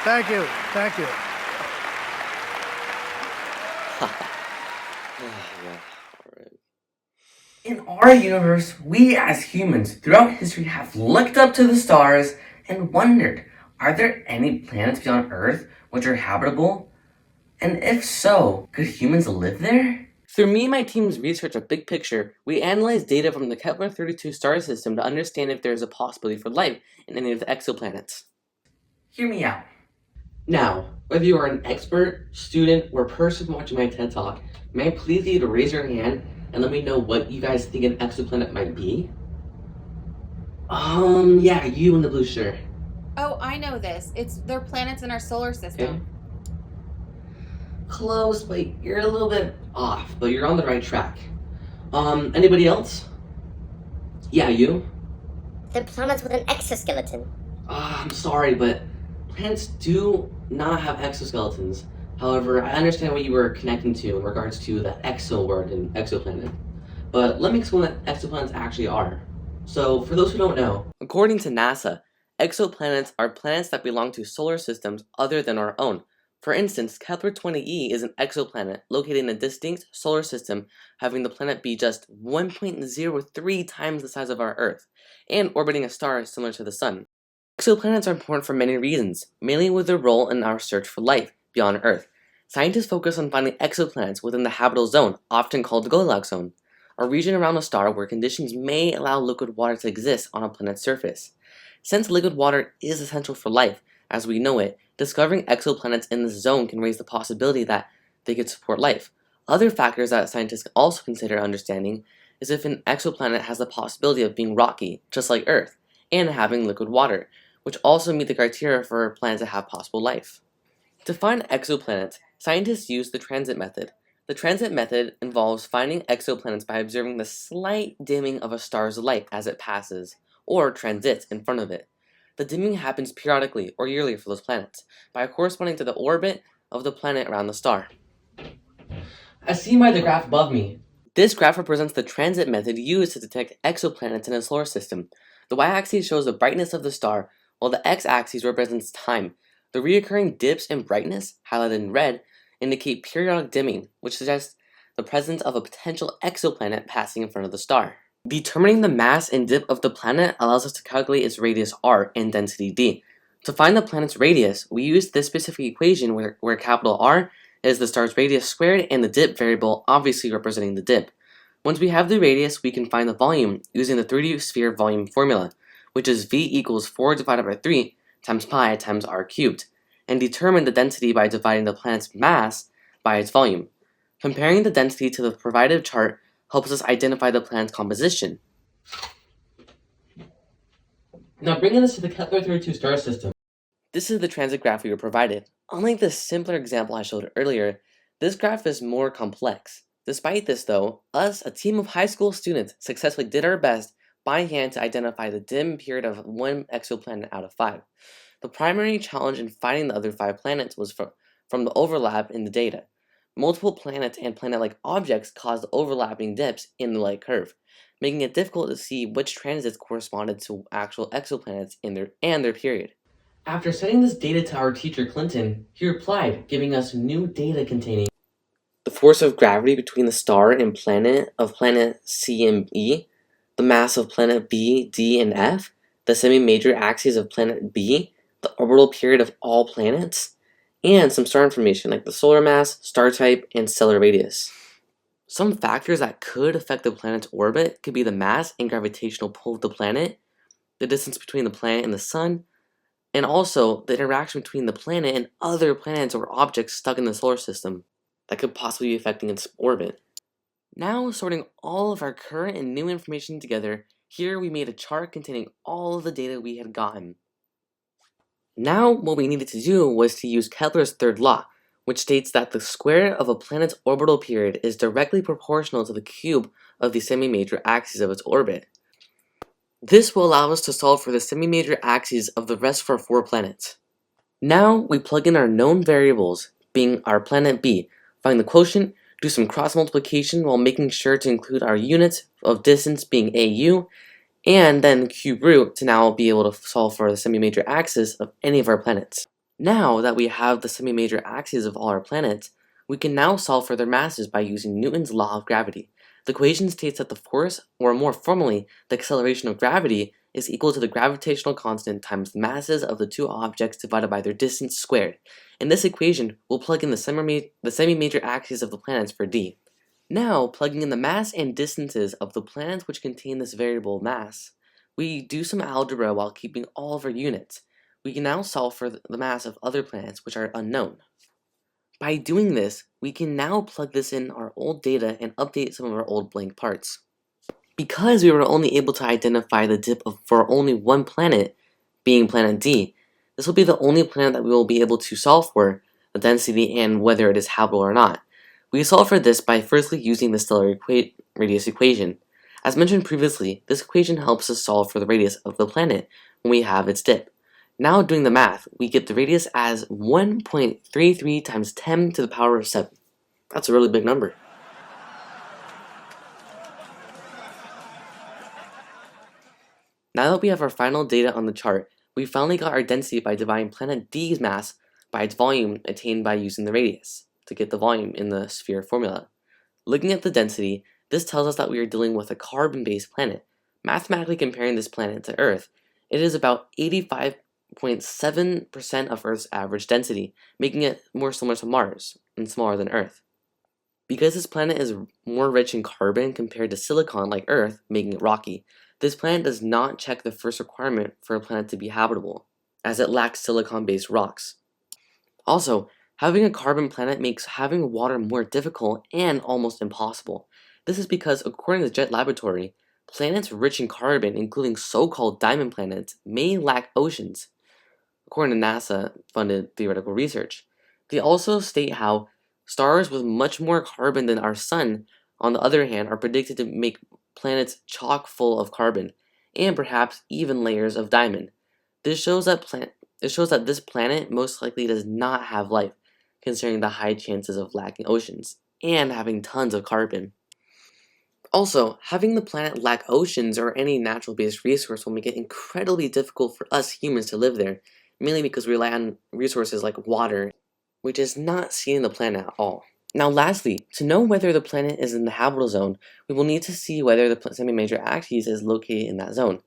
Thank you. Thank you. Yeah. Alright. In our universe, we as humans throughout history have looked up to the stars and wondered, are there any planets beyond Earth which are habitable? And if so, could humans live there? Through me and my team's research of Big Picture, we analyzed data from the Kepler-32 star system to understand if there is a possibility for life in any of the exoplanets. Hear me out. Now, whether you are an expert, student, or person watching my TED Talk, may I please get you to raise your hand and let me know what you guys think an exoplanet might be? Yeah, you in the blue shirt. Oh, I know this. They're planets in our solar system. Okay. Close, but you're a little bit off, but you're on the right track. Anybody else? Yeah, you? They're planets with an exoskeleton. I'm sorry, but planets do not have exoskeletons. However, I understand what you were connecting to in regards to the exo word in exoplanet. But let me explain what exoplanets actually are. So, for those who don't know, according to NASA, exoplanets are planets that belong to solar systems other than our own. For instance, Kepler-20e is an exoplanet located in a distinct solar system, having the planet be just 1.03 times the size of our Earth, and orbiting a star similar to the Sun. Exoplanets are important for many reasons, mainly with their role in our search for life beyond Earth. Scientists focus on finding exoplanets within the habitable zone, often called the Goldilocks zone, a region around a star where conditions may allow liquid water to exist on a planet's surface. Since liquid water is essential for life, as we know it, discovering exoplanets in this zone can raise the possibility that they could support life. Other factors that scientists also consider understanding is if an exoplanet has the possibility of being rocky, just like Earth, and having liquid water, which also meet the criteria for planets that have possible life. To find exoplanets, scientists use the transit method. The transit method involves finding exoplanets by observing the slight dimming of a star's light as it passes, or transits, in front of it. The dimming happens periodically or yearly for those planets, by corresponding to the orbit of the planet around the star. As seen by the graph above me, this graph represents the transit method used to detect exoplanets in a solar system. The y-axis shows the brightness of the star, while the x-axis represents time. The recurring dips in brightness, highlighted in red, indicate periodic dimming, which suggests the presence of a potential exoplanet passing in front of the star. Determining the mass and dip of the planet allows us to calculate its radius r and density d. To find the planet's radius, we use this specific equation where capital R is the star's radius squared and the dip variable obviously representing the dip. Once we have the radius, we can find the volume using the 3D sphere volume formula, which is V equals 4 divided by 3 times pi times r cubed, and determine the density by dividing the planet's mass by its volume. Comparing the density to the provided chart helps us identify the planet's composition. Now bringing us to the Kepler-32 star system. This is the transit graph we were provided. Unlike the simpler example I showed earlier, this graph is more complex. Despite this though, us, a team of high school students, successfully did our best by hand to identify the dim period of one exoplanet out of 5. The primary challenge in finding the other 5 planets was from the overlap in the data. Multiple planets and planet-like objects caused overlapping dips in the light curve, making it difficult to see which transits corresponded to actual exoplanets in their period. After sending this data to our teacher Clinton, he replied, giving us new data containing the force of gravity between the star and planet of planet C and E, the mass of planet B, D, and F, the semi-major axes of planet B, the orbital period of all planets, and some star information like the solar mass, star type, and stellar radius. Some factors that could affect the planet's orbit could be the mass and gravitational pull of the planet, the distance between the planet and the sun, and also the interaction between the planet and other planets or objects stuck in the solar system that could possibly be affecting its orbit. Now, sorting all of our current and new information together, here we made a chart containing all of the data we had gotten. Now, what we needed to do was to use Kepler's third law, which states that the square of a planet's orbital period is directly proportional to the cube of the semi-major axes of its orbit. This will allow us to solve for the semi-major axes of the rest of our 4 planets. Now, we plug in our known variables, being our planet B, find the quotient, do some cross multiplication while making sure to include our units of distance being AU, and then cube root to now be able to solve for the semi-major axis of any of our planets. Now that we have the semi-major axes of all our planets, we can now solve for their masses by using Newton's law of gravity. The equation states that the force, or more formally, the acceleration of gravity, is equal to the gravitational constant times the masses of the two objects divided by their distance squared. In this equation, we'll plug in the semi-major axes of the planets for d. Now, plugging in the mass and distances of the planets which contain this variable mass, we do some algebra while keeping all of our units. We can now solve for the mass of other planets which are unknown. By doing this, we can now plug this in our old data and update some of our old blank parts. Because we were only able to identify the dip for only one planet, being planet D, this will be the only planet that we will be able to solve for, the density and whether it is habitable or not. We solve for this by firstly using the stellar radius equation. As mentioned previously, this equation helps us solve for the radius of the planet when we have its dip. Now doing the math, we get the radius as 1.33 times 10 to the power of 7. That's a really big number. Now that we have our final data on the chart, we finally got our density by dividing planet D's mass by its volume attained by using the radius to get the volume in the sphere formula. Looking at the density, this tells us that we are dealing with a carbon-based planet. Mathematically comparing this planet to Earth, it is about 85.7% of Earth's average density, making it more similar to Mars and smaller than Earth. Because this planet is more rich in carbon compared to silicon like Earth, making it rocky, this planet does not check the first requirement for a planet to be habitable, as it lacks silicon-based rocks. Also, having a carbon planet makes having water more difficult and almost impossible. This is because, according to Jet Laboratory, planets rich in carbon, including so-called diamond planets, may lack oceans, according to NASA-funded theoretical research. They also state how stars with much more carbon than our Sun, on the other hand, are predicted to make planets chock full of carbon, and perhaps even layers of diamond. This shows that this planet most likely does not have life, considering the high chances of lacking oceans, and having tons of carbon. Also, having the planet lack oceans or any natural-based resource will make it incredibly difficult for us humans to live there, mainly because we rely on resources like water, which is not seen in the planet at all. Now lastly, to know whether the planet is in the habitable zone, we will need to see whether the semi-major axis is located in that zone.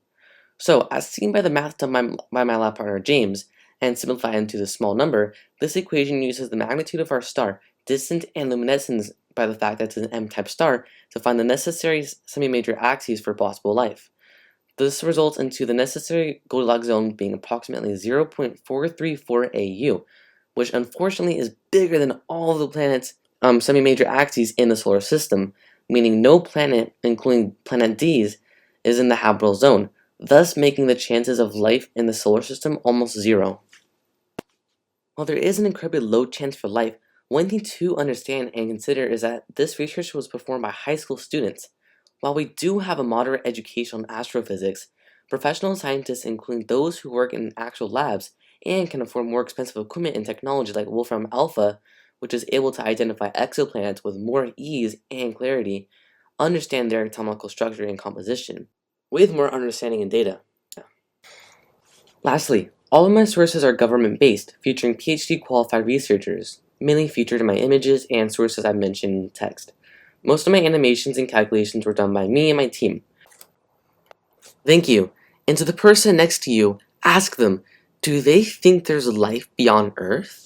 So, as seen by the math done by my lab partner James, and simplified into the small number, this equation uses the magnitude of our star, distance, and luminescence by the fact that it's an M-type star to find the necessary semi-major axes for possible life. This results into the necessary Goldilocks zone being approximately 0.434 AU, which unfortunately is bigger than all of the planets' semi-major axes in the solar system, meaning no planet, including planet D's, is in the habitable zone, thus making the chances of life in the solar system almost zero. While there is an incredibly low chance for life, one thing to understand and consider is that this research was performed by high school students. While we do have a moderate education on astrophysics, professional scientists, including those who work in actual labs and can afford more expensive equipment and technology like Wolfram Alpha, which is able to identify exoplanets with more ease and clarity, understand their anatomical structure and composition, with more understanding and data. Lastly, all of my sources are government-based, featuring PhD qualified researchers, mainly featured in my images and sources I mentioned in text. Most of my animations and calculations were done by me and my team. Thank you. And to the person next to you, ask them, do they think there's life beyond Earth?